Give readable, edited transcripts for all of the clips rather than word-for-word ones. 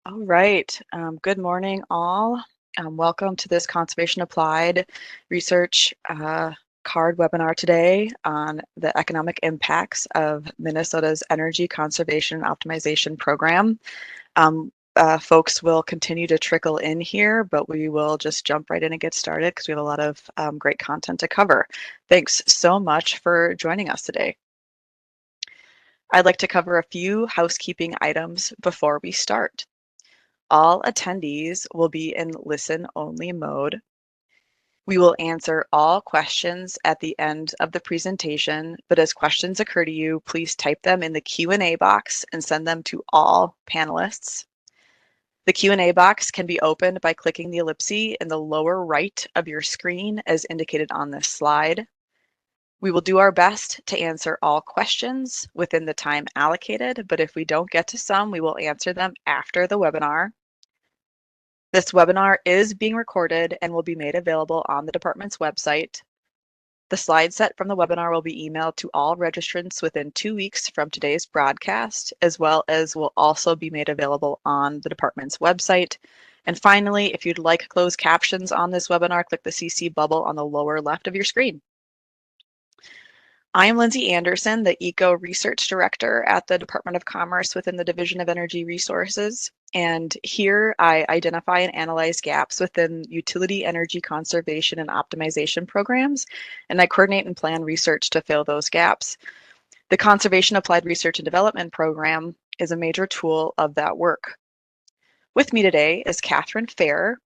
All right. Good morning, all. Welcome to this Conservation Applied Research card webinar today on the economic impacts of Minnesota's Energy Conservation and Optimization Program. Folks will continue to trickle in here, but we will just jump right in and get started because we have a lot of great content to cover. Thanks so much for joining us today. I'd like to cover a few housekeeping items before we start. All attendees will be in listen-only mode. We will answer all questions at the end of the presentation, but as questions occur to you, please type them in the Q&A box and send them to all panelists. The Q&A box can be opened by clicking the ellipse in the lower right of your screen as indicated on this slide. We will do our best to answer all questions within the time allocated, but if we don't get to some, we will answer them after the webinar. This webinar is being recorded and will be made available on the department's website. The slide set from the webinar will be emailed to all registrants within 2 weeks from today's broadcast, as well as will also be made available on the department's website. And finally, if you'd like closed captions on this webinar, click the CC bubble on the lower left of your screen. I am Lindsay Anderson, the ECO Research Director at the Department of Commerce within the Division of Energy Resources. And here I identify and analyze gaps within utility energy conservation and optimization programs, and I coordinate and plan research to fill those gaps. The Conservation Applied Research and Development Program is a major tool of that work. With me today is Catherine Fair,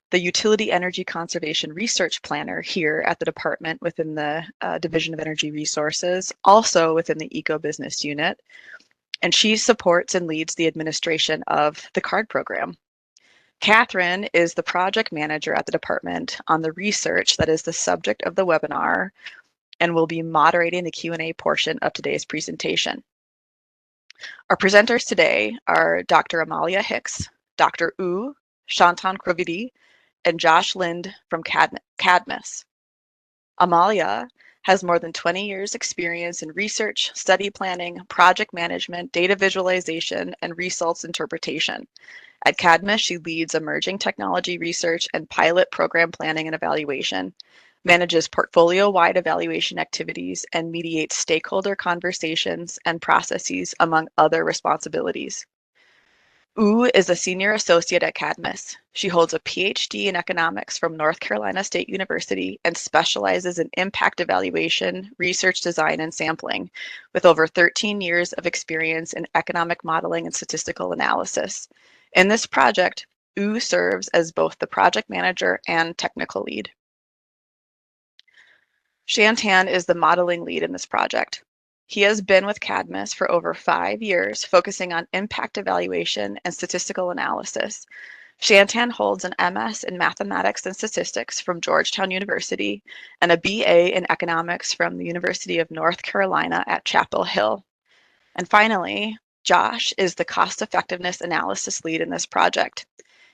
the Utility Energy Conservation Research Planner here at the department within the Division of Energy Resources, also within the Eco Business Unit. And she supports and leads the administration of the CARD program. Catherine is the project manager at the department on the research that is the subject of the webinar and will be moderating the Q&A portion of today's presentation. Our presenters today are Dr. Amalia Hicks, Dr. U, Shantan Krovidi, and Josh Lind from Cadmus. Amalia has more than 20 years experience in research, study planning, project management, data visualization, and results interpretation. At Cadmus, she leads emerging technology research and pilot program planning and evaluation, manages portfolio-wide evaluation activities, and mediates stakeholder conversations and processes, among other responsibilities. U is a senior associate at Cadmus. She holds a PhD in economics from North Carolina State University and specializes in impact evaluation, research design, and sampling, with over 13 years of experience in economic modeling and statistical analysis. In this project, U serves as both the project manager and technical lead. Shantan is the modeling lead in this project. He has been with Cadmus for over 5 years, focusing on impact evaluation and statistical analysis. Shantan holds an MS in mathematics and statistics from Georgetown University and a BA in economics from the University of North Carolina at Chapel Hill. And finally, Josh is the cost effectiveness analysis lead in this project.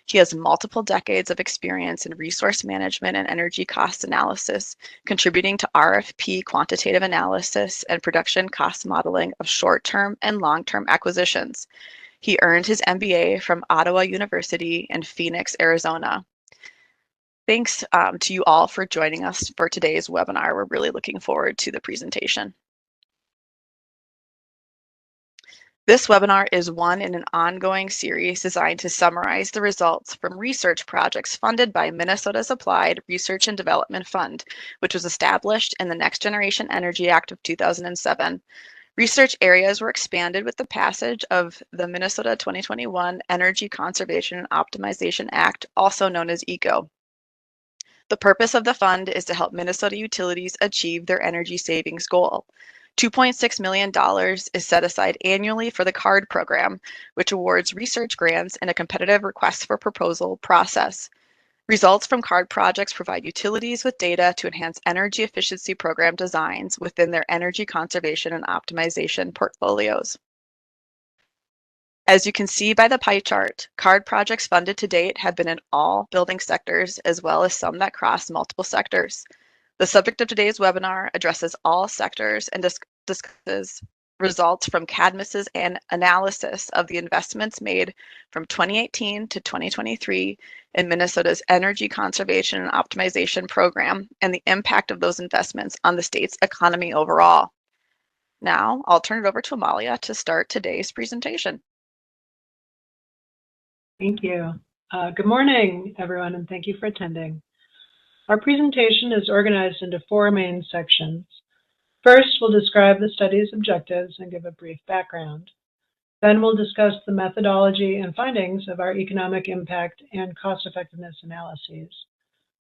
He has multiple decades of experience in resource management and energy cost analysis, contributing to RFP quantitative analysis and production cost modeling of short-term and long-term acquisitions. He earned his MBA from Ottawa University in Phoenix, Arizona. Thanks to you all for joining us for today's webinar. We're really looking forward to the presentation. This webinar is one in an ongoing series designed to summarize the results from research projects funded by Minnesota's Applied Research and Development Fund, which was established in the Next Generation Energy Act of 2007. Research areas were expanded with the passage of the Minnesota 2021 Energy Conservation and Optimization Act, also known as ECO. The purpose of the fund is to help Minnesota utilities achieve their energy savings goal. $2.6 million is set aside annually for the CARD program, which awards research grants in a competitive request for proposal process. Results from CARD projects provide utilities with data to enhance energy efficiency program designs within their energy conservation and optimization portfolios. As you can see by the pie chart, CARD projects funded to date have been in all building sectors, as well as some that cross multiple sectors. The subject of today's webinar addresses all sectors and discusses results from Cadmus's analysis of the investments made from 2018 to 2023 in Minnesota's Energy Conservation and Optimization Program and the impact of those investments on the state's economy overall. Now, I'll turn it over to Amalia to start today's presentation. Thank you. Good morning, everyone, and thank you for attending. Our presentation is organized into 4 main sections. First, we'll describe the study's objectives and give a brief background. Then we'll discuss the methodology and findings of our economic impact and cost-effectiveness analyses.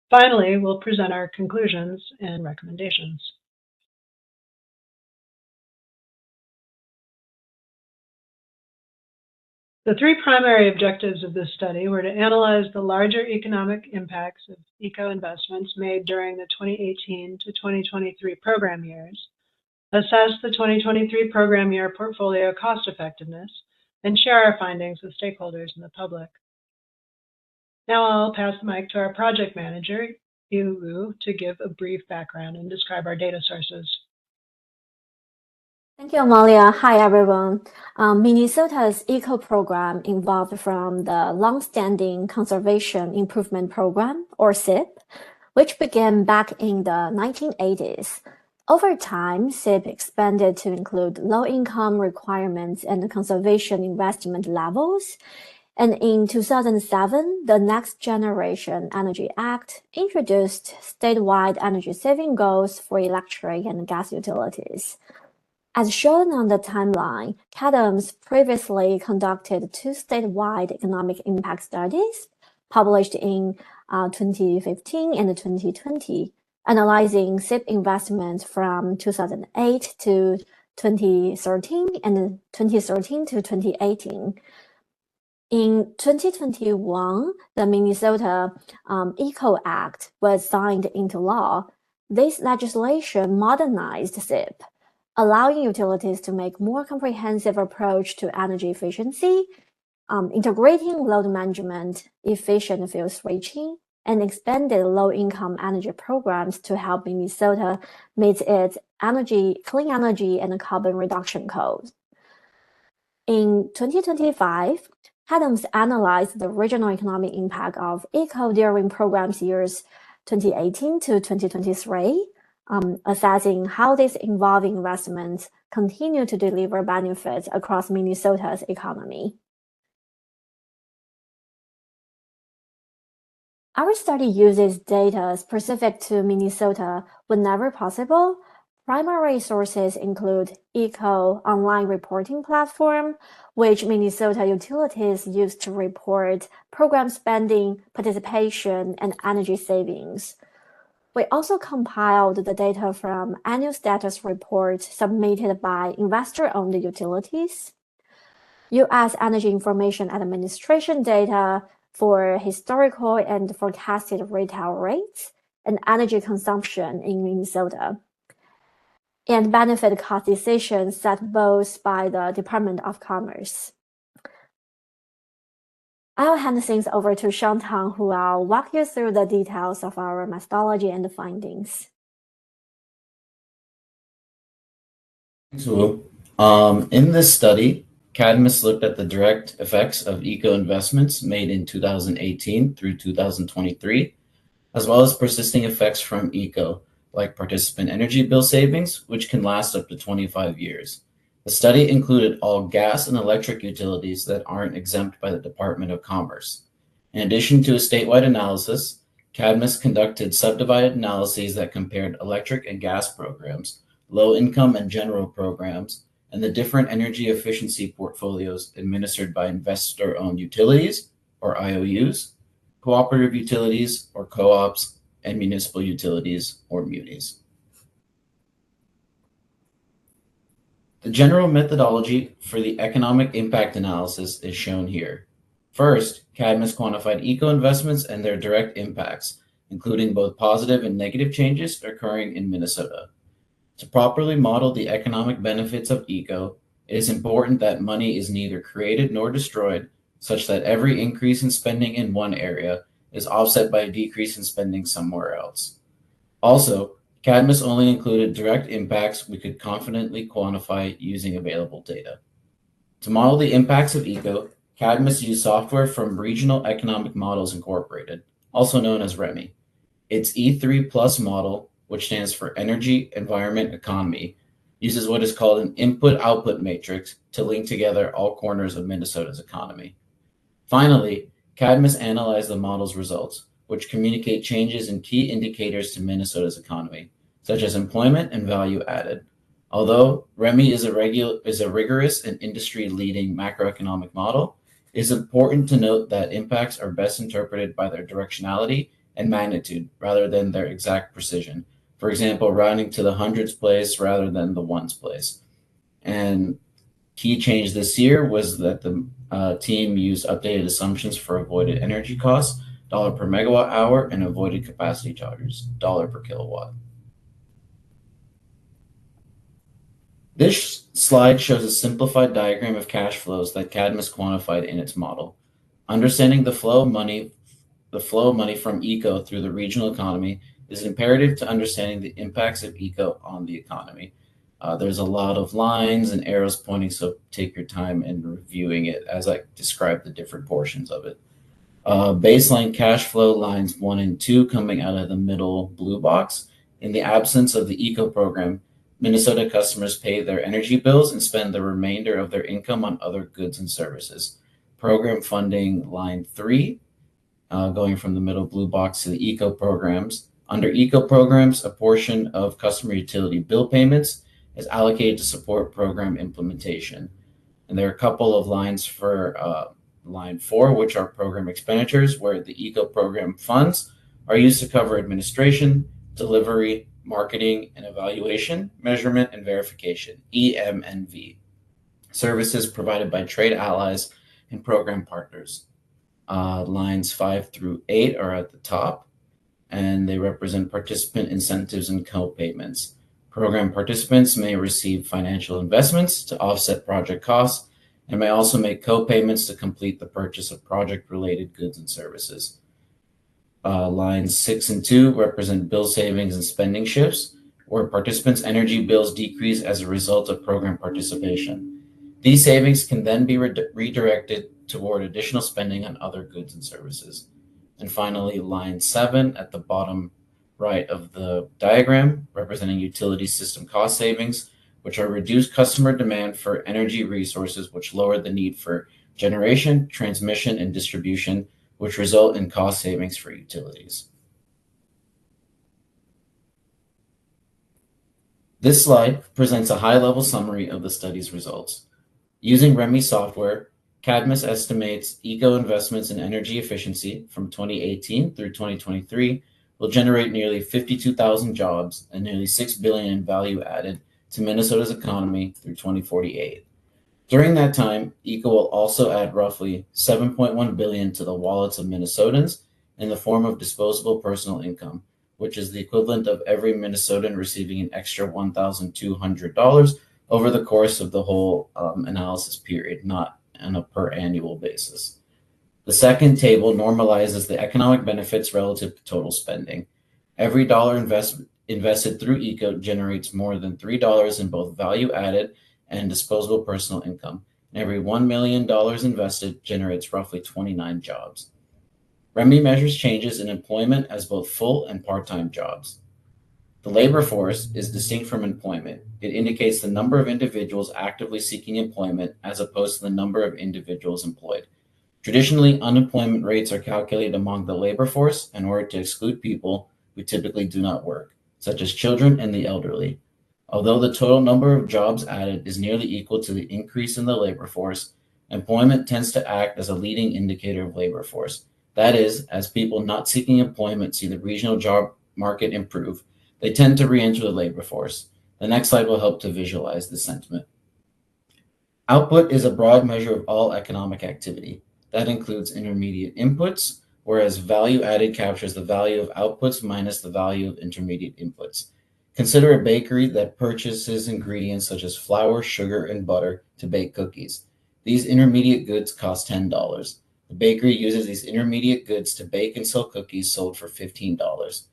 Finally, we'll present our conclusions and recommendations. The 3 primary objectives of this study were to analyze the larger economic impacts of eco-investments made during the 2018 to 2023 program years, assess the 2023 program year portfolio cost effectiveness, and share our findings with stakeholders and the public. Now I'll pass the mic to our project manager, Yu Wu, to give a brief background and describe our data sources. Thank you, Amalia. Hi, everyone. Minnesota's ECO program evolved from the long-standing Conservation Improvement Program, or CIP, which began back in the 1980s. Over time, CIP expanded to include low-income requirements and conservation investment levels. And in 2007, the Next Generation Energy Act introduced statewide energy saving goals for electric and gas utilities. As shown on the timeline, CADMS previously conducted 2 statewide economic impact studies published in 2015 and 2020, analyzing CIP investments from 2008 to 2013 and 2013 to 2018. In 2021, the Minnesota ECO Act was signed into law. This legislation modernized CIP, allowing utilities to make more comprehensive approach to energy efficiency, integrating load management, efficient fuel switching, and expanded low-income energy programs to help Minnesota meet its clean energy and carbon reduction goals. In 2025, CADMS analyzed the regional economic impact of ECO during programs years 2018 to 2023, assessing how these evolving investments continue to deliver benefits across Minnesota's economy. Our study uses data specific to Minnesota whenever possible. Primary sources include ECO online reporting platform, which Minnesota utilities use to report program spending, participation, and energy savings. We also compiled the data from annual status reports submitted by investor-owned utilities, U.S. Energy Information Administration data for historical and forecasted retail rates and energy consumption in Minnesota, and benefit cost decisions set both by the Department of Commerce. I'll hand things over to Sean Tang, who will walk you through the details of our methodology and the findings. Thanks, Wu. In this study, Cadmus looked at the direct effects of ECO investments made in 2018 through 2023, as well as persisting effects from ECO, like participant energy bill savings, which can last up to 25 years. The study included all gas and electric utilities that aren't exempt by the Department of Commerce. In addition to a statewide analysis, Cadmus conducted subdivided analyses that compared electric and gas programs, low-income and general programs, and the different energy efficiency portfolios administered by investor-owned utilities, or IOUs, cooperative utilities, or co-ops, and municipal utilities, or munis. The general methodology for the economic impact analysis is shown here. First, Cadmus quantified ECO investments and their direct impacts, including both positive and negative changes occurring in Minnesota. To properly model the economic benefits of ECO, it is important that money is neither created nor destroyed, such that every increase in spending in one area is offset by a decrease in spending somewhere else. Also, Cadmus only included direct impacts we could confidently quantify using available data. To model the impacts of ECO, Cadmus used software from Regional Economic Models Incorporated, also known as REMI. Its E3 Plus model, which stands for Energy, Environment, Economy, uses what is called an input-output matrix to link together all corners of Minnesota's economy. Finally, Cadmus analyzed the model's results, which communicate changes in key indicators to Minnesota's economy, such as employment and value added. Although REMI is a rigorous and industry-leading macroeconomic model, it is important to note that impacts are best interpreted by their directionality and magnitude rather than their exact precision. For example, rounding to the hundreds place rather than the ones place. And key change this year was that the team used updated assumptions for avoided energy costs, dollar per megawatt hour, and avoided capacity charges, dollar per kilowatt. This slide shows a simplified diagram of cash flows that Cadmus quantified in its model. Understanding the flow of money from ECO through the regional economy is imperative to understanding the impacts of ECO on the economy. There's a lot of lines and arrows pointing, so take your time in reviewing it as I describe the different portions of it. Baseline cash flow lines 1 and 2 coming out of the middle blue box. In the absence of the ECO program, Minnesota customers pay their energy bills and spend the remainder of their income on other goods and services. Program funding line 3, going from the middle blue box to the ECO programs. Under ECO programs, a portion of customer utility bill payments is allocated to support program implementation. And there are a couple of lines for line 4, which are program expenditures, where the ECO program funds are used to cover administration, delivery, marketing and evaluation, measurement and verification, EM&V, services provided by trade allies and program partners. Lines 5 through 8 are at the top, and they represent participant incentives and co-payments. Program participants may receive financial investments to offset project costs and may also make co-payments to complete the purchase of project-related goods and services. Lines 6 and 2 represent bill savings and spending shifts, where participants' energy bills decrease as a result of program participation. These savings can then be redirected toward additional spending on other goods and services. And finally, line 7 at the bottom right of the diagram, representing utility system cost savings, which are reduced customer demand for energy resources, which lower the need for generation, transmission, and distribution, which result in cost savings for utilities. This slide presents a high-level summary of the study's results. Using REMI software, Cadmus estimates ECO investments in energy efficiency from 2018 through 2023 will generate nearly 52,000 jobs and nearly $6 billion in value added to Minnesota's economy through 2048. During that time, ECO will also add roughly $7.1 billion to the wallets of Minnesotans in the form of disposable personal income, which is the equivalent of every Minnesotan receiving an extra $1,200 over the course of the whole analysis period, not on a per annual basis. The second table normalizes the economic benefits relative to total spending. Every dollar invested through ECO generates more than $3 in both value added and disposable personal income. And every $1 million invested generates roughly 29 jobs. REMI measures changes in employment as both full and part-time jobs. The labor force is distinct from employment. It indicates the number of individuals actively seeking employment as opposed to the number of individuals employed. Traditionally, unemployment rates are calculated among the labor force in order to exclude people who typically do not work, such as children and the elderly. Although the total number of jobs added is nearly equal to the increase in the labor force, employment tends to act as a leading indicator of labor force. That is, as people not seeking employment see the regional job market improve, they tend to re-enter the labor force. The next slide will help to visualize this sentiment. Output is a broad measure of all economic activity. That includes intermediate inputs, whereas value added captures the value of outputs minus the value of intermediate inputs. Consider a bakery that purchases ingredients such as flour, sugar, and butter to bake cookies. These intermediate goods cost $10. The bakery uses these intermediate goods to bake and sell cookies sold for $15.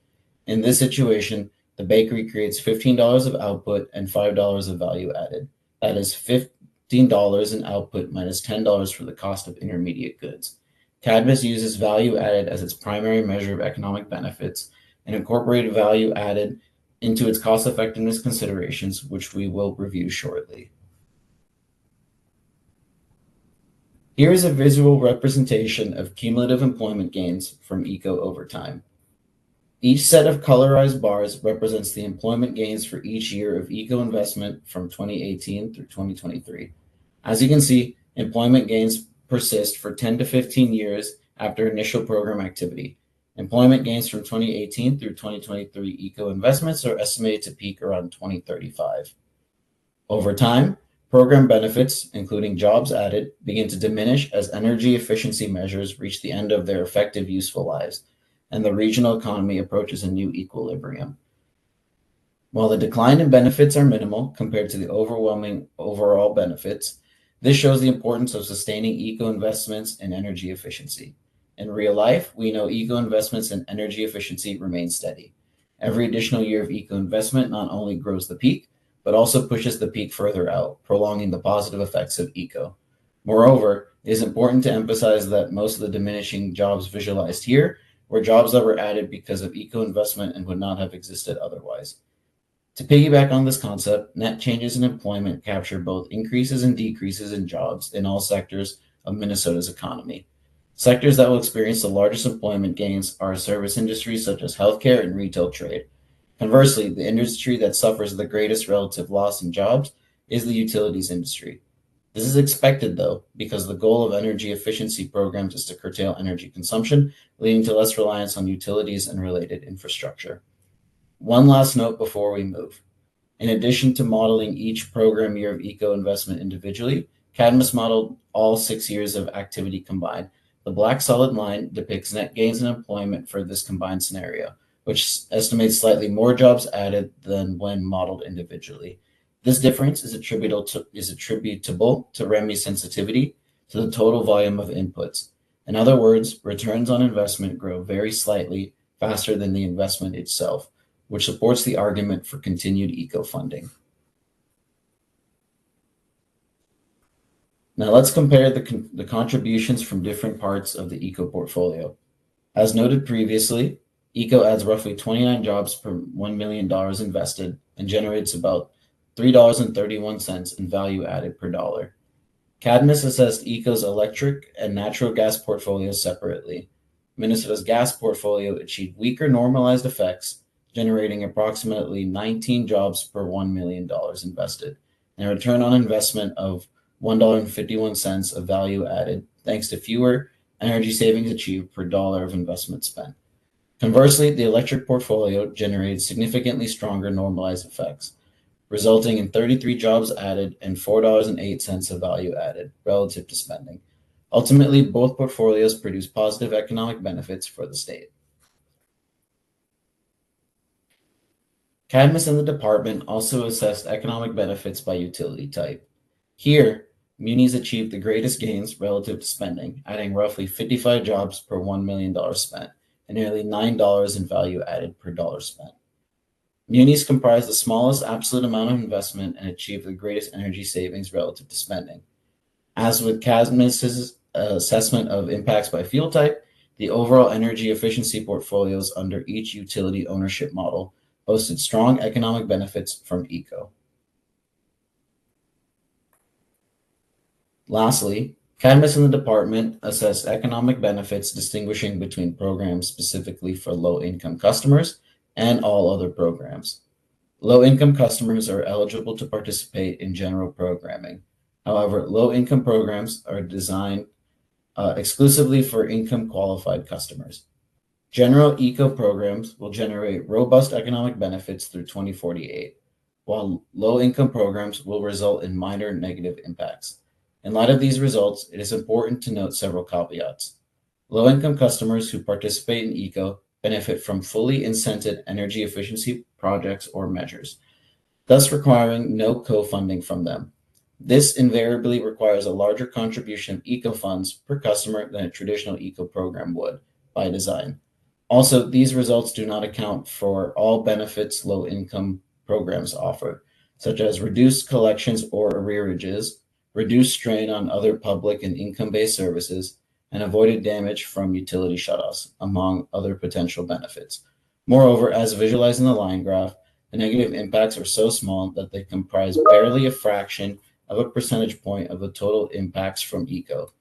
In this situation, The bakery creates $15 of output and $5 of value added. That is $15 in output minus $10 for the cost of intermediate goods. Cadmus uses value added as its primary measure of economic benefits and incorporated value added into its cost effectiveness considerations, which we will review shortly. Here is a visual representation of cumulative employment gains from ECO over time. Each set of colorized bars represents the employment gains for each year of ECO investment from 2018 through 2023. As you can see, employment gains persist for 10 to 15 years after initial program activity. Employment gains from 2018 through 2023 ECO investments are estimated to peak around 2035. Over time, program benefits, including jobs added, begin to diminish as energy efficiency measures reach the end of their effective useful lives, and the regional economy approaches a new equilibrium. While the decline in benefits are minimal compared to the overwhelming overall benefits, this shows the importance of sustaining ECO investments in energy efficiency. In real life, we know ECO investments in energy efficiency remain steady. Every additional year of ECO investment not only grows the peak, but also pushes the peak further out, prolonging the positive effects of ECO. Moreover, it is important to emphasize that most of the diminishing jobs visualized here were jobs that were added because of ECO investment and would not have existed otherwise. To piggyback on this concept, net changes in employment capture both increases and decreases in jobs in all sectors of Minnesota's economy. Sectors that will experience the largest employment gains are service industries such as healthcare and retail trade. Conversely, the industry that suffers the greatest relative loss in jobs is the utilities industry. This is expected, though, because the goal of energy efficiency programs is to curtail energy consumption, leading to less reliance on utilities and related infrastructure. One last note before we move. In addition to modeling each program year of ECO investment individually, Cadmus modeled all 6 years of activity combined. The black solid line depicts net gains in employment for this combined scenario, which estimates slightly more jobs added than when modeled individually. This difference is attributable to REMI sensitivity to the total volume of inputs. In other words, returns on investment grow very slightly faster than the investment itself, which supports the argument for continued ECO funding. Now let's compare the contributions from different parts of the ECO portfolio. As noted previously, ECO adds roughly 29 jobs per $1 million invested and generates about $3.31 in value added per dollar. Cadmus assessed ECO's electric and natural gas portfolios separately. Minnesota's gas portfolio achieved weaker normalized effects, generating approximately 19 jobs per $1 million invested, and a return on investment of $1.51 of value added, thanks to fewer energy savings achieved per dollar of investment spent. Conversely, the electric portfolio generated significantly stronger normalized effects, resulting in 33 jobs added and $4.08 of value added relative to spending. Ultimately, both portfolios produce positive economic benefits for the state. Cadmus and the department also assessed economic benefits by utility type. Here, munis achieved the greatest gains relative to spending, adding roughly 55 jobs per $1 million spent and nearly $9 in value added per dollar spent. Munis comprise the smallest absolute amount of investment and achieve the greatest energy savings relative to spending. As with Cadmus's assessment of impacts by fuel type, the overall energy efficiency portfolios under each utility ownership model posted strong economic benefits from ECO. Lastly, Cadmus and the department assessed economic benefits distinguishing between programs specifically for low-income customers and all other programs. Low-income customers are eligible to participate in general programming. However, low-income programs are designed exclusively for income-qualified customers. General ECO programs will generate robust economic benefits through 2048, while low-income programs will result in minor negative impacts. In light of these results, it is important to note several caveats. Low-income customers who participate in ECO benefit from fully incented energy efficiency projects or measures, thus requiring no co-funding from them. This invariably requires a larger contribution of ECO funds per customer than a traditional ECO program would, by design. Also, these results do not account for all benefits low-income programs offer, such as reduced collections or arrearages, reduced strain on other public and income-based services, and avoided damage from utility shutoffs, among other potential benefits. Moreover, as visualized in the line graph, the negative impacts are so small that they comprise barely a fraction of a percentage point of the total impacts from ECO.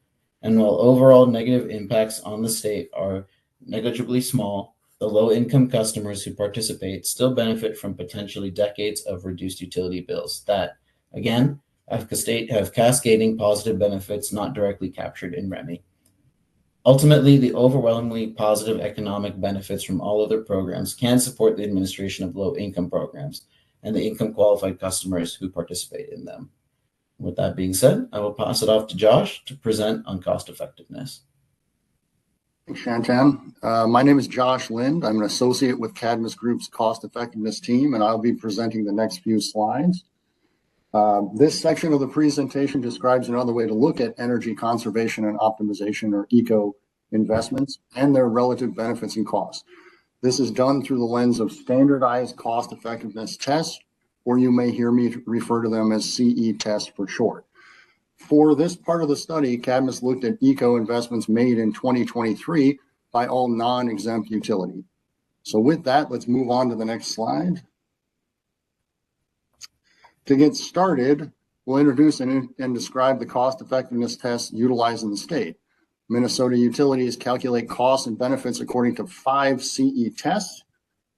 And while overall negative impacts on the state are negligibly small, the low-income customers who participate still benefit from potentially decades of reduced utility bills that, again, have cascading positive benefits not directly captured in REMI. Ultimately, the overwhelmingly positive economic benefits from all other programs can support the administration of low-income programs and the income-qualified customers who participate in them. With that being said, I will pass it off to Josh to present on cost effectiveness. Thanks, Shantan. My name is Josh Lind. I'm an associate with Cadmus Group's cost effectiveness team, and I'll be presenting the next few slides. This section of the presentation describes another way to look at energy conservation and optimization, or ECO, investments and their relative benefits and costs. This is done through the lens of standardized cost effectiveness tests, or you may hear me refer to them as CE tests for short. For this part of the study, Cadmus looked at ECO investments made in 2023 by all non-exempt utility. So with that, let's move on to the next slide. To get started, we'll introduce and describe the cost effectiveness tests utilized in the state. Minnesota utilities calculate costs and benefits according to 5 CE tests.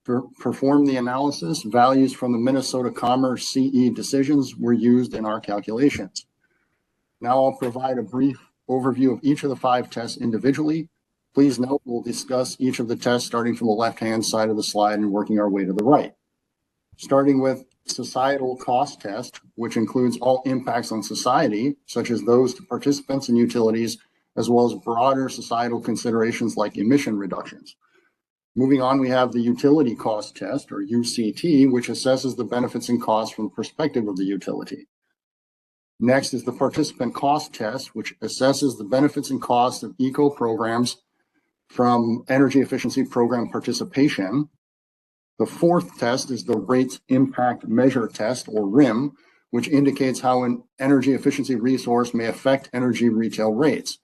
To perform the analysis, values from the Minnesota Commerce CE decisions were used in our calculations. Now I'll provide a brief overview of each of the 5 tests individually. Please note we'll discuss each of the tests starting from the left-hand side of the slide and working our way to the right. Starting with societal cost test, which includes all impacts on society, such as those to participants and utilities, as well as broader societal considerations like emission reductions. Moving on, we have the utility cost test, or UCT, which assesses the benefits and costs from the perspective of the utility. Next is the participant cost test, which assesses the benefits and costs of ECO programs from energy efficiency program participation. The 4th test is the Rates Impact Measure test, or RIM, which indicates how an energy efficiency resource may affect energy retail rates.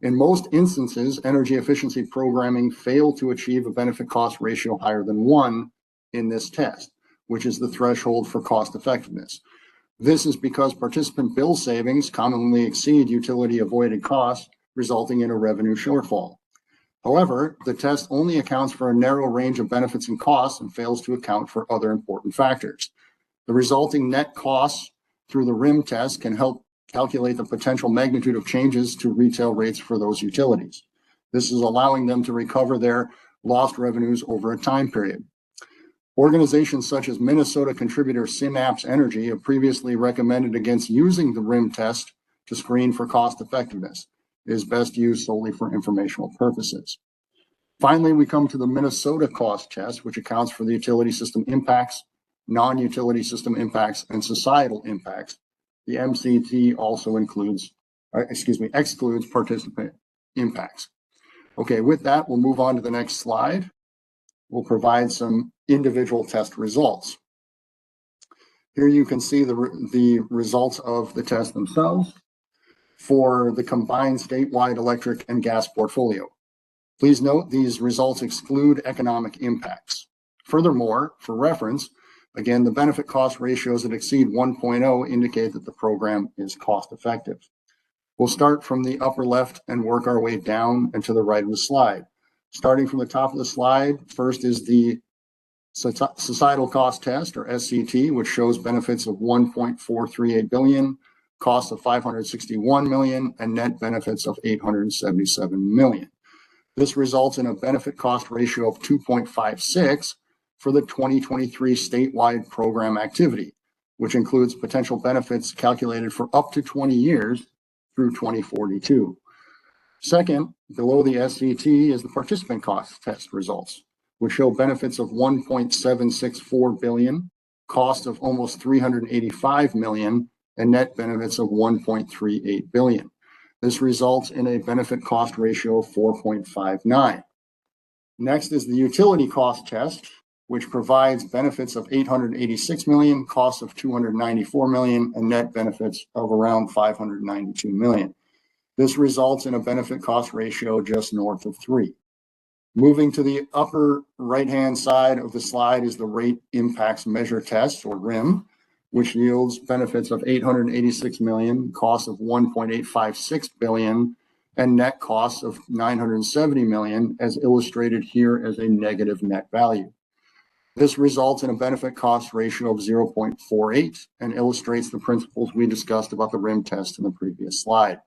In most instances, energy efficiency programming failed to achieve a benefit cost ratio higher than 1 in this test, which is the threshold for cost effectiveness. This is because participant bill savings commonly exceed utility avoided costs, resulting in a revenue shortfall. However, the test only accounts for a narrow range of benefits and costs and fails to account for other important factors. The resulting net costs through the RIM test can help calculate the potential magnitude of changes to retail rates for those utilities. This is allowing them to recover their lost revenues over a time period. Organizations such as Minnesota contributor Synapse Energy have previously recommended against using the RIM test to screen for cost effectiveness. It is best used solely for informational purposes. Finally, we come to the Minnesota cost test, which accounts for the utility system impacts, non-utility system impacts, and societal impacts. The MCT also excludes participant impacts. Okay, with that, we'll move on to the next slide. We'll provide some individual test results. Here you can see the results of the test themselves for the combined statewide electric and gas portfolio. Please note these results exclude economic impacts. Furthermore, for reference, again, the benefit cost ratios that exceed 1.0 indicate that the program is cost effective. We'll start from the upper left and work our way down and to the right of the slide. Starting from the top of the slide, first is the societal cost test, or SCT, which shows benefits of 1.438 billion, costs of 561 million, and net benefits of 877 million. This results in a benefit cost ratio of 2.56 for the 2023 statewide program activity, which includes potential benefits calculated for up to 20 years through 2042. Second, below the SCT is the participant cost test results, which show benefits of 1.764 billion, cost of almost 385 million, and net benefits of 1.38 billion. This results in a benefit cost ratio of 4.59. Next is the utility cost test, which provides benefits of 886 million, costs of 294 million, and net benefits of around 592 million. This results in a benefit cost ratio just north of 3. Moving to the upper right-hand side of the slide is the rate impacts measure test, or RIM, which yields benefits of 886 million, costs of 1.856 billion, and net costs of 970 million, as illustrated here as a negative net value. This results in a benefit cost ratio of 0.48 and illustrates the principles we discussed about the RIM test in the previous slide.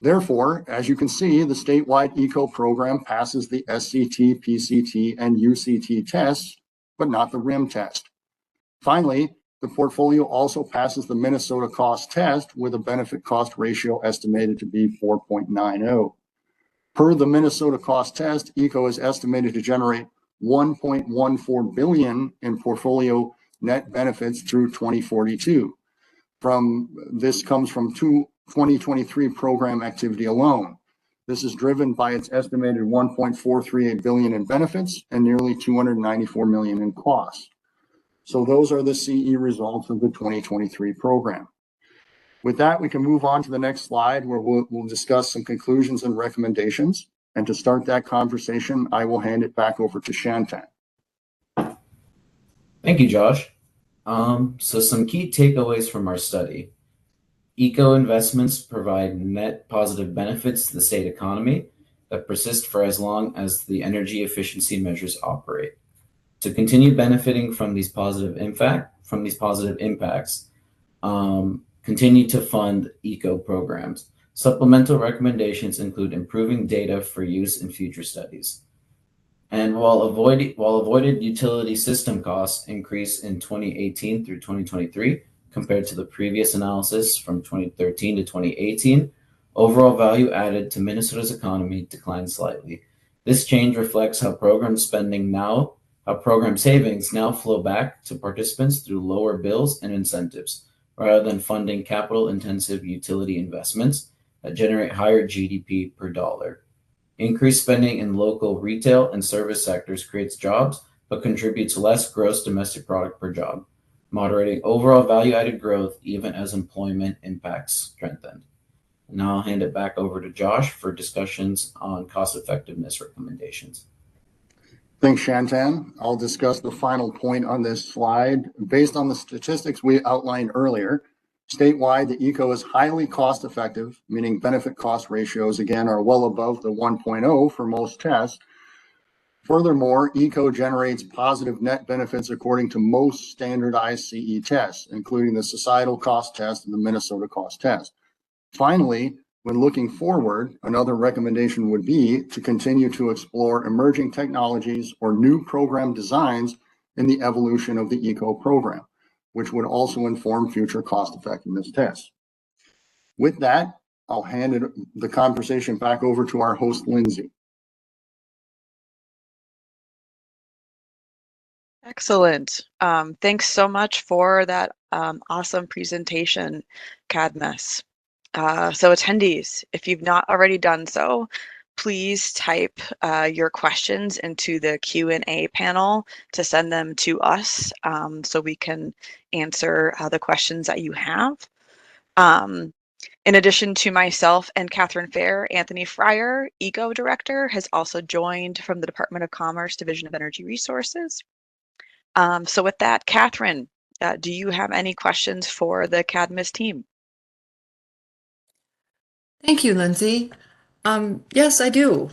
Therefore, as you can see, the statewide ECO program passes the SCT, PCT, and UCT tests, but not the RIM test. Finally, the portfolio also passes the Minnesota cost test with a benefit cost ratio estimated to be 4.90. Per the Minnesota cost test, ECO is estimated to generate 1.14 billion in portfolio net benefits through 2042. This comes from 2023 program activity alone. This is driven by its estimated 1.438 billion in benefits and nearly 294 million in costs. So those are the CE results of the 2023 program. With that, we can move on to the next slide where we'll discuss some conclusions and recommendations. And to start that conversation, I will hand it back over to Shantan. Thank you, Josh. So some key takeaways from our study. ECO investments provide net positive benefits to the state economy that persist for as long as the energy efficiency measures operate. To continue benefiting from these positive impacts, continue to fund ECO programs. Supplemental recommendations include improving data for use in future studies. And while avoided utility system costs increase in 2018 through 2023 compared to the previous analysis from 2013 to 2018, overall value added to Minnesota's economy declined slightly. This change reflects how program savings now flow back to participants through lower bills and incentives, rather than funding capital-intensive utility investments that generate higher GDP per dollar. Increased spending in local retail and service sectors creates jobs, but contributes less gross domestic product per job, moderating overall value-added growth even as employment impacts strengthen. Now I'll hand it back over to Josh for discussions on cost-effectiveness recommendations. Thanks, Shantan. I'll discuss the final point on this slide. Based on the statistics we outlined earlier, statewide, the ECO is highly cost-effective, meaning benefit cost ratios, again, are well above the 1.0 for most tests. Furthermore, ECO generates positive net benefits according to most standardized CE tests, including the societal cost test and the Minnesota cost test. Finally, when looking forward, another recommendation would be to continue to explore emerging technologies or new program designs in the evolution of the ECO program, which would also inform future cost-effectiveness tests. With that, I'll hand the conversation back over to our host, Lindsay. Excellent. Thanks so much for that awesome presentation, Cadmus. So attendees, if you've not already done so, please type your questions into the Q&A panel to send them to us so we can answer the questions that you have. In addition to myself and Catherine Fair, Anthony Fryer, ECO Director, has also joined from the Department of Commerce, Division of Energy Resources. So with that, Catherine, do you have any questions for the Cadmus team? Thank you, Lindsay. Yes, I do.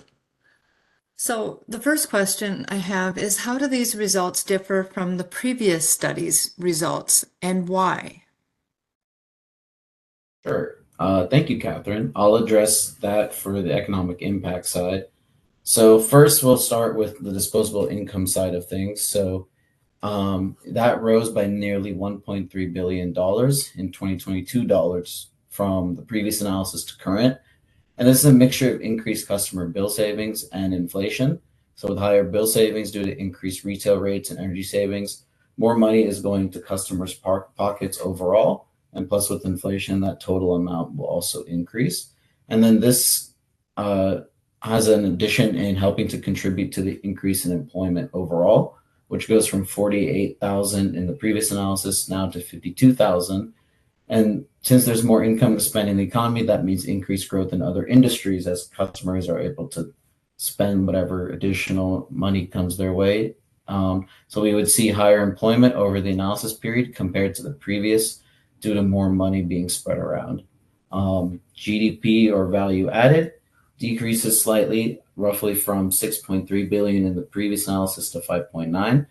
So the first question I have is, how do these results differ from the previous study's results, and why? Sure. Thank you, Catherine. I'll address that for the economic impact side. So first, we'll start with the disposable income side of things. So that rose by nearly $1.3 billion in 2022 dollars from the previous analysis to current. And this is a mixture of increased customer bill savings and inflation. So with higher bill savings due to increased retail rates and energy savings, more money is going to customers' pockets overall. And plus with inflation, that total amount will also increase. And then this has an addition in helping to contribute to the increase in employment overall, which goes from 48,000 in the previous analysis now to 52,000. And since there's more income to spend in the economy, that means increased growth in other industries as customers are able to spend whatever additional money comes their way. So we would see higher employment over the analysis period compared to the previous due to more money being spread around. GDP or value added decreases slightly, roughly from 6.3 billion in the previous analysis to 5.9.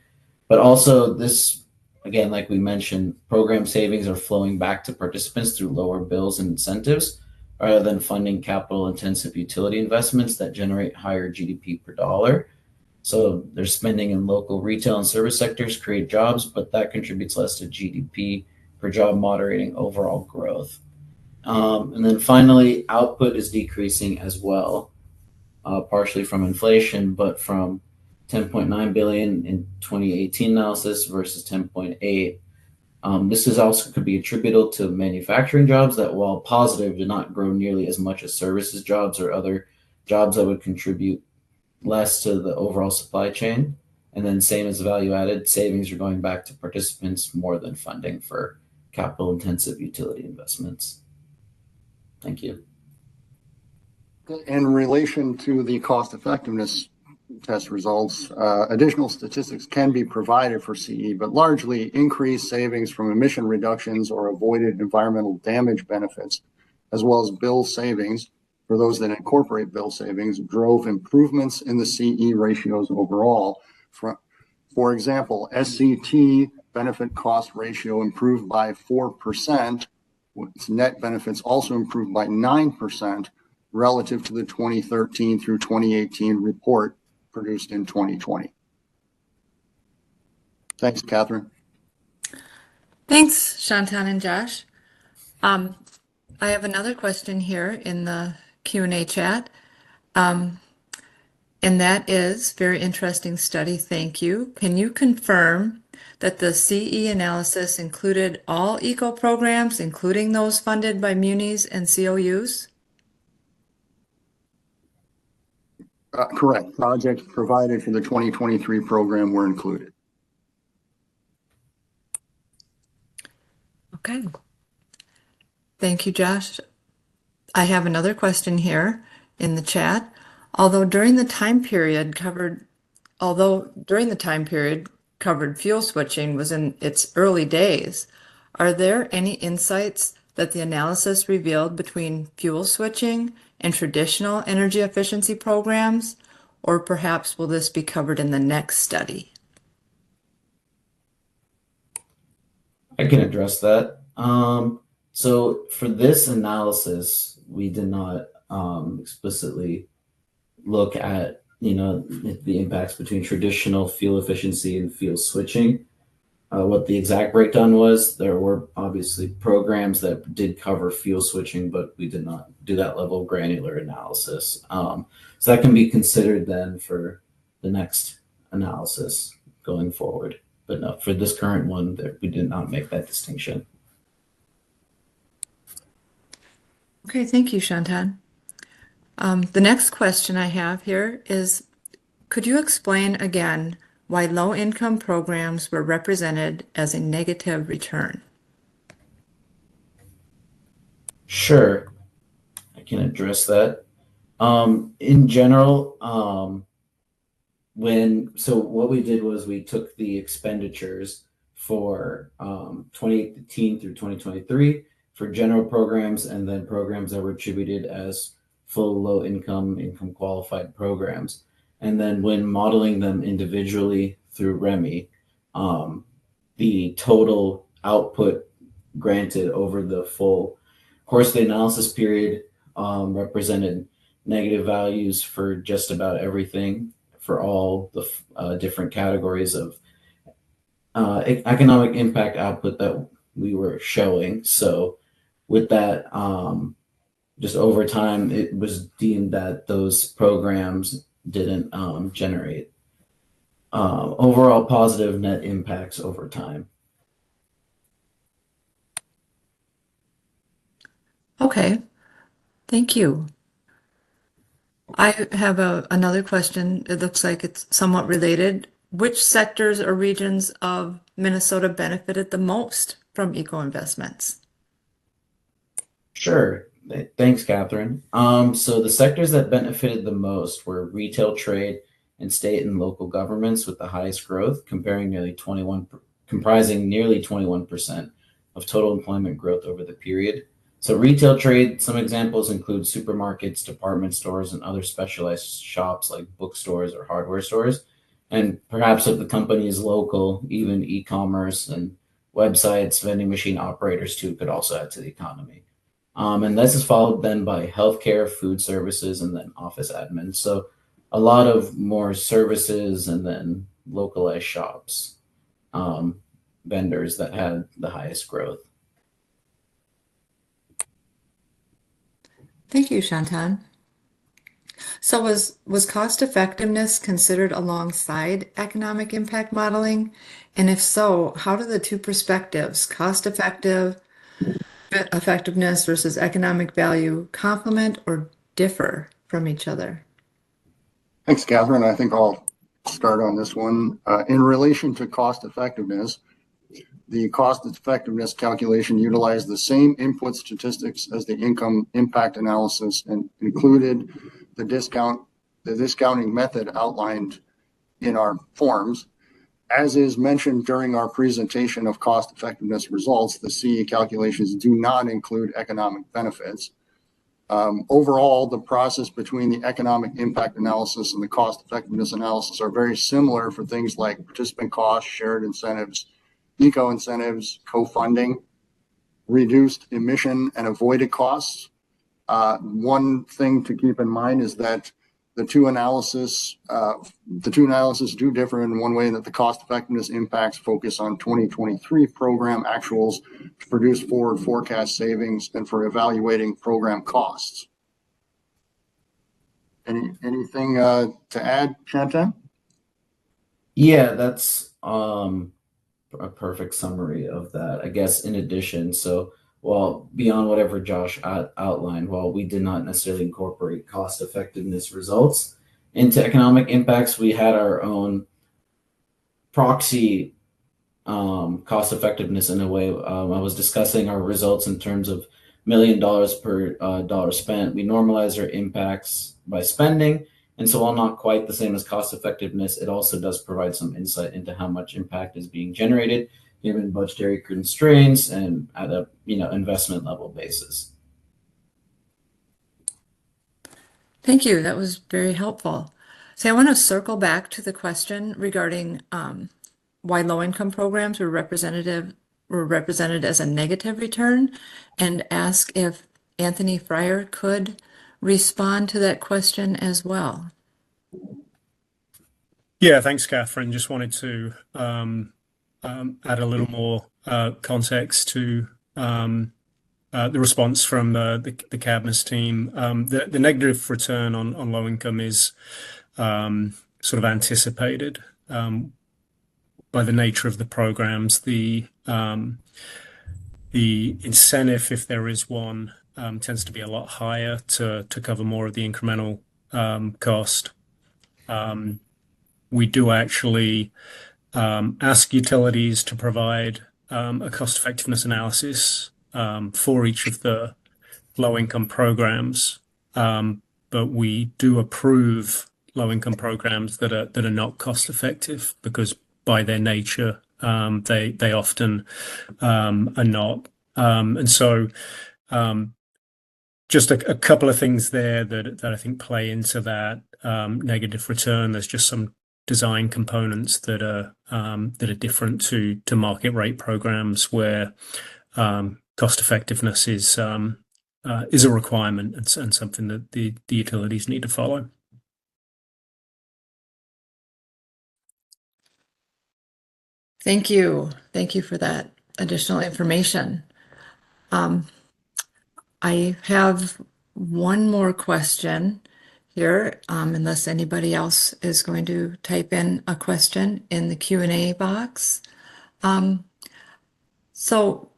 But also this, again, like we mentioned, program savings are flowing back to participants through lower bills and incentives rather than funding capital intensive utility investments that generate higher GDP per dollar. So they're spending in local retail and service sectors, create jobs, but that contributes less to GDP per job, moderating overall growth. And then finally, output is decreasing as well, partially from inflation, but from 10.9 billion in 2018 analysis versus 10.8. This is also could be attributable to manufacturing jobs that, while positive, did not grow nearly as much as services jobs or other jobs that would contribute less to the overall supply chain. And then same as value added, savings are going back to participants more than funding for capital intensive utility investments. Thank you. In relation to the cost effectiveness test results, additional statistics can be provided for CE, but largely increased savings from emission reductions or avoided environmental damage benefits, as well as bill savings for those that incorporate bill savings, drove improvements in the CE ratios overall. For example, SCT benefit cost ratio improved by 4%. Its net benefits also improved by 9% relative to the 2013 through 2018 report produced in 2020. Thanks, Catherine. Thanks, Shantan and Josh. I have another question here in the Q&A chat. And that is, very interesting study, thank you. Can you confirm that the CE analysis included all ECO programs, including those funded by munis and COUs? Correct. Projects provided for the 2023 program were included. Okay. Thank you, Josh. I have another question here in the chat. Although during the time period covered fuel switching was in its early days, are there any insights that the analysis revealed between fuel switching and traditional energy efficiency programs, or perhaps will this be covered in the next study? I can address that. So for this analysis, we did not explicitly look at the impacts between traditional fuel efficiency and fuel switching. What the exact breakdown was, there were obviously programs that did cover fuel switching, but we did not do that level of granular analysis. So that can be considered then for the next analysis going forward. But no, for this current one, we did not make that distinction. Okay, thank you, Shantan. The next question I have here is, could you explain again why low-income programs were represented as a negative return? Sure, I can address that. In general, what we did was we took the expenditures for 2018 through 2023 for general programs and then programs that were attributed as full low income qualified programs. And then when modeling them individually through REMI, the total output granted over the full course of the analysis period represented negative values for just about everything for all the different categories of economic impact output that we were showing. So with that, just over time, it was deemed that those programs didn't generate overall positive net impacts over time. Okay, thank you. I have another question. It looks like it's somewhat related. Which sectors or regions of Minnesota benefited the most from eco investments? Sure. Thanks, Catherine. So the sectors that benefited the most were retail trade and state and local governments with the highest growth, comprising nearly 21% of total employment growth over the period. So retail trade, some examples include supermarkets, department stores, and other specialized shops like bookstores or hardware stores. And perhaps if the company is local, even e-commerce and websites, vending machine operators too could also add to the economy. And this is followed then by healthcare, food services, and then office admin. So a lot of more services and then localized shops, vendors that had the highest growth. Thank you, Shantan. So was cost effectiveness considered alongside economic impact modeling? And if so, how do the two perspectives, effectiveness versus economic value, complement or differ from each other? Thanks, Catherine. I think I'll start on this one. In relation to cost effectiveness, the cost effectiveness calculation utilized the same input statistics as the income impact analysis and included the discounting method outlined in our forms. As is mentioned during our presentation of cost effectiveness results, the CE calculations do not include economic benefits. Overall, the process between the economic impact analysis and the cost effectiveness analysis are very similar for things like participant costs, shared incentives, eco incentives, co-funding, reduced emission and avoided costs. One thing to keep in mind is that the two analyses do differ in one way, that the cost effectiveness impacts focus on 2023 program actuals to produce forward forecast savings and for evaluating program costs. Anything to add, Shantan? Yeah, that's a perfect summary of that. I guess in addition, so well, beyond whatever Josh outlined, while we did not necessarily incorporate cost effectiveness results into economic impacts, we had our own proxy cost effectiveness in a way. I was discussing our results in terms of $1 million per dollar spent. We normalize our impacts by spending. And so while not quite the same as cost effectiveness, it also does provide some insight into how much impact is being generated given budgetary constraints and at a investment level basis. Thank you. That was very helpful. So I want to circle back to the question regarding why low-income programs were represented as a negative return, and ask if Anthony Fryer could respond to that question as well. Yeah, thanks, Catherine. Just wanted to add a little more context to the response from the Cadmus team. The negative return on low income is sort of anticipated by the nature of the programs. The incentive, if there is one, tends to be a lot higher to cover more of the incremental cost. We do actually ask utilities to provide a cost effectiveness analysis for each of the low income programs, but we do approve low income programs that are not cost effective because by their nature they often are not. And so just a couple of things there that I think play into that negative return. There's just some design components that are different to market rate programs where cost effectiveness is a requirement and something that the utilities need to follow. Thank you. Thank you for that additional information. I have one more question here, unless anybody else is going to type in a question in the Q&A box. So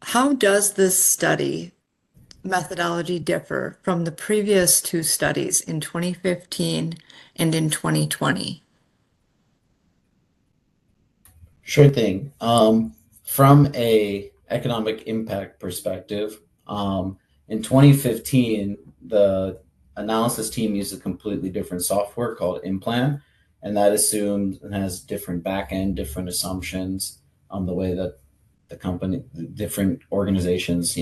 how does this study methodology differ from the previous two studies in 2015 and in 2020? Sure thing. From a economic impact perspective, in 2015, the analysis team used a completely different software called InPlan, and that assumes and has different backend, different assumptions on the way that the company, different organizations,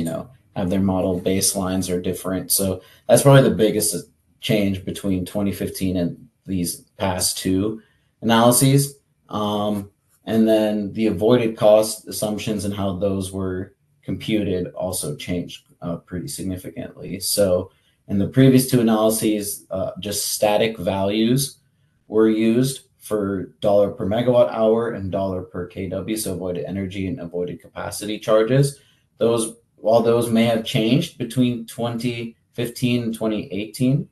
have their model baselines are different. So that's probably the biggest change between 2015 and these past two analyses. And then the avoided cost assumptions and how those were computed also changed pretty significantly. So in the previous two analyses, just static values were used for dollar per megawatt hour and dollar per kW, so avoided energy and avoided capacity charges. While those may have changed between 2015 and 2018,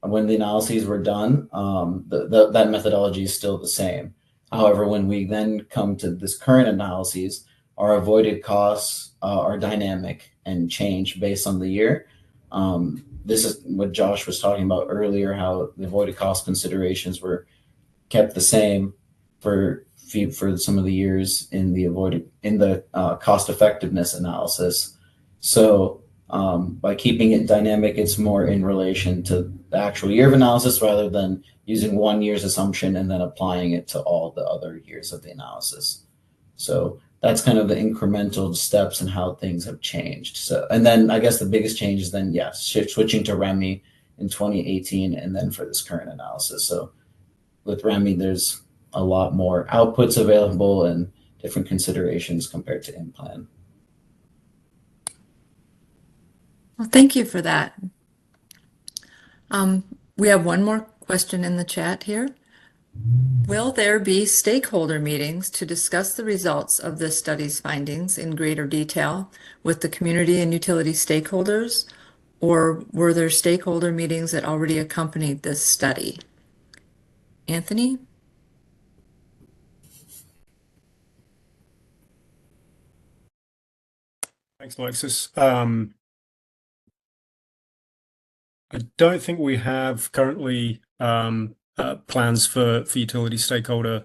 when the analyses were done, that methodology is still the same. However, when we then come to this current analyses, our avoided costs are dynamic and change based on the year. This is what Josh was talking about earlier, how the avoided cost considerations were kept the same for some of the years in the cost effectiveness analysis. So by keeping it dynamic, it's more in relation to the actual year of analysis rather than using 1 year's assumption and then applying it to all the other years of the analysis. So that's kind of the incremental steps and how things have changed. So, and then I guess the biggest change is then, switching to REMI in 2018 and then for this current analysis. So with REMI, there's a lot more outputs available and different considerations compared to InPlan. Well, thank you for that. We have one more question in the chat here. Will there be stakeholder meetings to discuss the results of this study's findings in greater detail with the community and utility stakeholders, or were there stakeholder meetings that already accompanied this study? Anthony? Thanks, Alexis. I don't think we have currently plans for utility stakeholder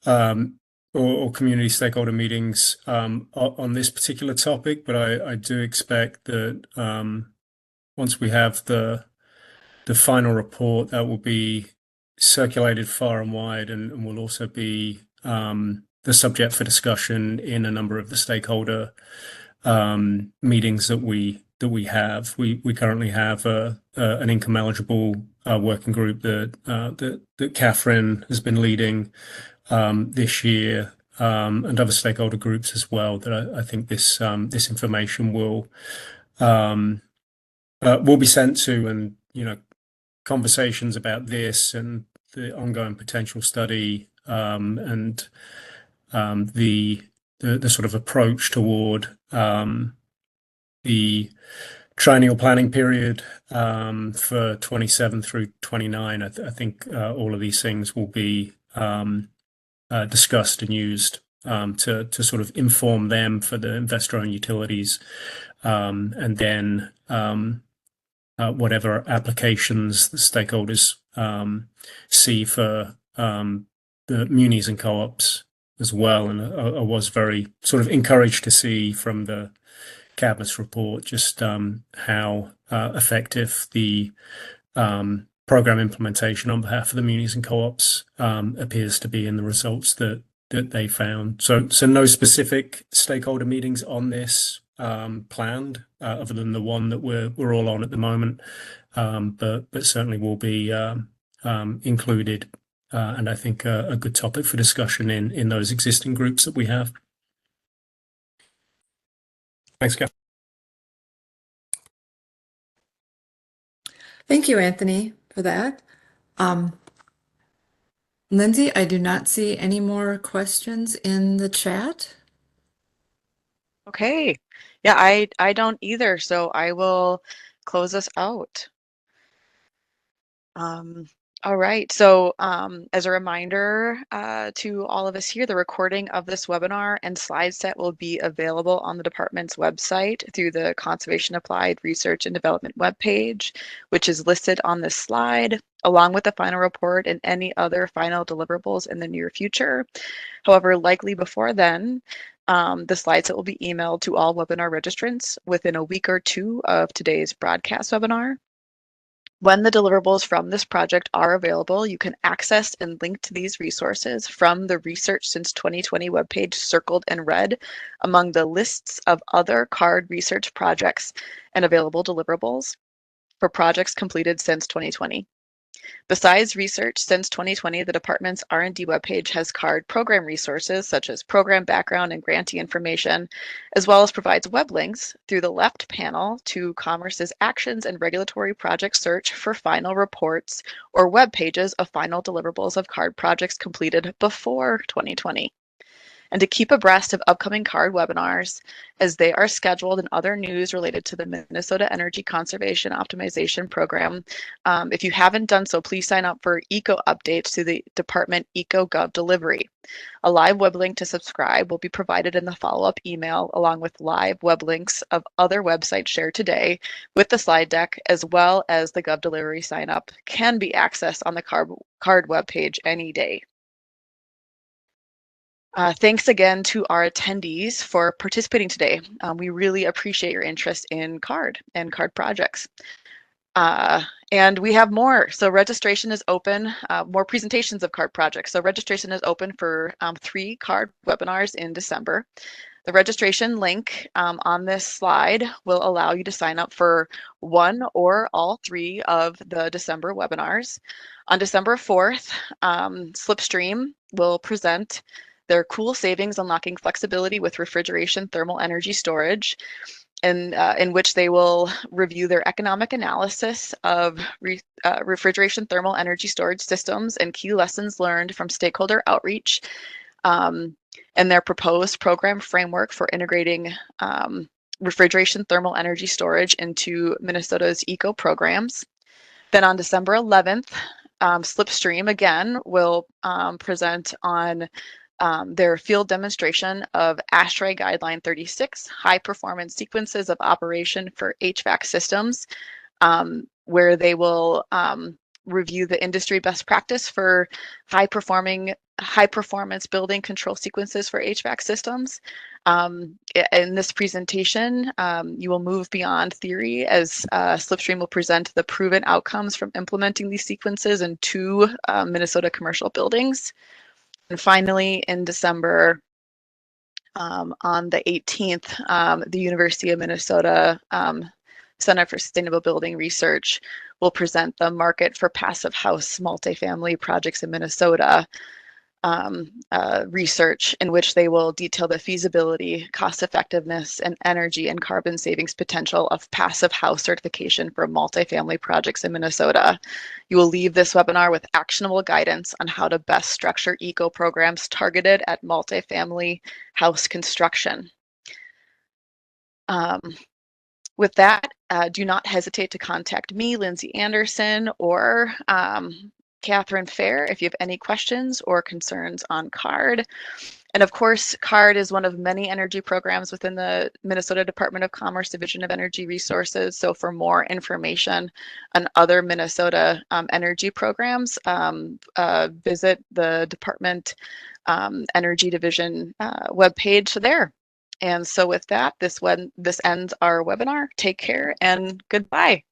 or community stakeholder meetings on this particular topic, but I do expect that once we have the final report, that will be circulated far and wide and will also be the subject for discussion in a number of the stakeholder meetings that we have. We currently have an income eligible working group that Catherine has been leading this year, and other stakeholder groups as well. That I think this information will be sent to, and conversations about this and the ongoing potential study and the sort of approach toward the triennial planning period for 27 through 29. I think all of these things will be discussed and used to sort of inform them for the investor-owned utilities, and then whatever applications the stakeholders see for the munis and co-ops as well. And I was very sort of encouraged to see from the Cabinet's report just how effective the program implementation on behalf of the munis and co-ops appears to be in the results that they found. So no specific stakeholder meetings on this planned, other than the one that we're all on at the moment, but certainly will be included, and I think a good topic for discussion in those existing groups that we have. Thanks, Kath. Thank you, Anthony, for that. Lindsay, I do not see any more questions in the chat. Okay. Yeah, I don't either, so I will close us out. All right. So as a reminder to all of us here, the recording of this webinar and slide set will be available on the department's website through the Conservation Applied Research and Development webpage, which is listed on this slide, along with the final report and any other final deliverables in the near future. However, likely before then, the slide set will be emailed to all webinar registrants within a week or two of today's broadcast webinar. When the deliverables from this project are available, you can access and link to these resources from the Research Since 2020 webpage circled in red among the lists of other CARD research projects and available deliverables for projects completed since 2020. Besides Research Since 2020, the department's R&D webpage has CARD program resources such as program background and grantee information, as well as provides web links through the left panel to Commerce's Actions and Regulatory Project Search for final reports or web pages of final deliverables of CARD projects completed before 2020. And to keep abreast of upcoming CARD webinars as they are scheduled and other news related to the Minnesota Energy Conservation Optimization Program. If you haven't done so, please sign up for ECO updates to the Department EcoGov delivery. A live web link to subscribe will be provided in the follow-up email, along with live web links of other websites shared today with the slide deck, as well as the Gov delivery sign up can be accessed on the CARD webpage any day. Thanks again to our attendees for participating today. We really appreciate your interest in CARD and CARD projects. And we have more. So registration is open, more presentations of CARD projects. So registration is open for 3 CARD webinars in December. The registration link on this slide will allow you to sign up for 1 or all 3 of the December webinars. On December 4th, Slipstream will present their Cool Savings Unlocking Flexibility with Refrigeration Thermal Energy Storage, in which they will review their economic analysis of refrigeration thermal energy storage systems and key lessons learned from stakeholder outreach, and their proposed program framework for integrating refrigeration thermal energy storage into Minnesota's eco programs. Then on December 11th, Slipstream again will present on their field demonstration of ASHRAE Guideline 36, High Performance Sequences of Operation for HVAC Systems, where they will review the industry best practice for high performance building control sequences for HVAC systems. In this presentation, you will move beyond theory as Slipstream will present the proven outcomes from implementing these sequences in 2 Minnesota commercial buildings. And finally, in December, on the 18th, the University of Minnesota Center for Sustainable Building Research will present the Market for Passive House Multifamily Projects in Minnesota research, in which they will detail the feasibility, cost effectiveness, and energy and carbon savings potential of passive house certification for multifamily projects in Minnesota. You will leave this webinar with actionable guidance on how to best structure eco programs targeted at multifamily house construction. With that, do not hesitate to contact me, Lindsay Anderson, or Catherine Fair if you have any questions or concerns on CARD. And of course, CARD is one of many energy programs within the Minnesota Department of Commerce Division of Energy Resources. So for more information on other Minnesota energy programs, visit the Department Energy Division webpage there. And so with that, this ends our webinar. Take care and goodbye.